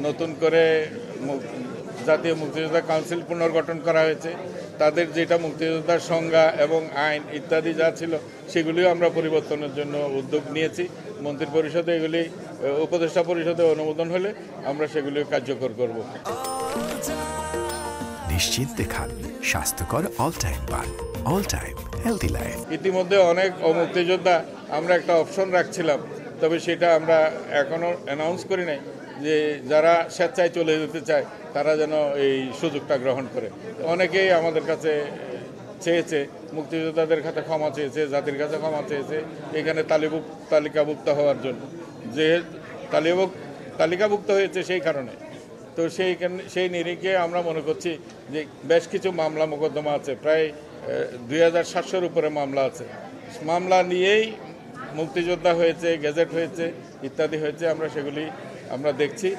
নতুন করে জাতীয় মুক্তিযোদ্ধা কাউন্সিল পুনর্গঠন করা হয়েছে। তাদের যেটা মুক্তিযোদ্ধার সংজ্ঞা এবং আইন ইত্যাদি যা ছিল সেগুলিও আমরা পরিবর্তনের জন্য উদ্যোগ নিয়েছি। মন্ত্রী পরিষদে এগুলি উপদেষ্টা পরিষদে অনুমোদন হলে আমরা সেগুলি কার্যকর করব। নিশ্চিন্তে খান স্বাস্থ্যকর অল টাইম পান, অল টাইম হেলদি লাইফ। ইতিমধ্যে অনেক মুক্তিযোদ্ধা আমরা একটা অপশন রাখছিলাম, তবে সেটা আমরা এখনো অ্যানাউন্স করি নাই যে যারা স্বেচ্ছায় চলে যেতে চায় তারা যেন এই সুযোগটা গ্রহণ করে। অনেকেই আমাদের কাছে চেয়েছে, মুক্তিযোদ্ধাদের কাছে ক্ষমা চেয়েছে, জাতির কাছে ক্ষমা চেয়েছে এখানে তালিকাভুক্ত হওয়ার জন্য। যে তালিকাভুক্ত হয়েছে সেই কারণে, তো সেই নিরিখে আমরা মনে করছি যে বেশ কিছু মামলা মোকদ্দমা আছে, প্রায় 2700-র উপরে মামলা আছে। মামলা নিয়েই মুক্তিযোদ্ধা হয়েছে, গেজেট হয়েছে, ইত্যাদি হয়েছে। সেগুলি আমরা দেখছি।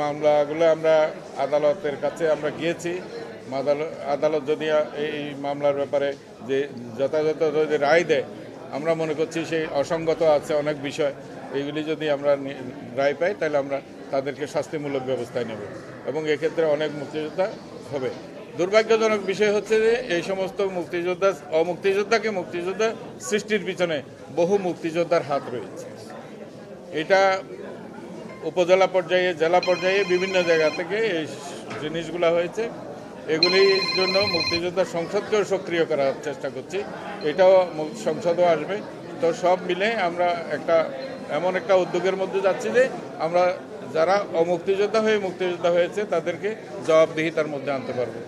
মামলাগুলো আমরা আদালতের কাছে আমরা গিয়েছি। আদালত যদি এই মামলার ব্যাপারে যে যথাযথ যদি রায় দেয়, আমরা মনে করছি সেই অসঙ্গত আছে অনেক বিষয়, এইগুলি যদি আমরা রায় পাই তাহলে আমরা তাদেরকে শাস্তিমূলক ব্যবস্থায় নেব এবং এক্ষেত্রে অনেক মুক্তিযোদ্ধা হবে। দুর্ভাগ্যজনক বিষয় হচ্ছে যে এই সমস্ত মুক্তিযোদ্ধাকে মুক্তিযোদ্ধা সৃষ্টির পিছনে বহু মুক্তিযোদ্ধার হাত রয়েছে। এটা উপজেলা পর্যায়ে, জেলা পর্যায়ে বিভিন্ন জায়গা থেকে এই জিনিসগুলো হয়েছে। এগুলির জন্য মুক্তিযোদ্ধা সংসদকেও সক্রিয় করার চেষ্টা করছি, এটাও সংসদও আসবে। তো সব মিলে আমরা এমন একটা উদ্যোগের মধ্যে যাচ্ছি যে আমরা যারা মুক্তিযোদ্ধা হয়েছে তাদেরকে জবাবদিহিতার মধ্যে আনতে পারবো।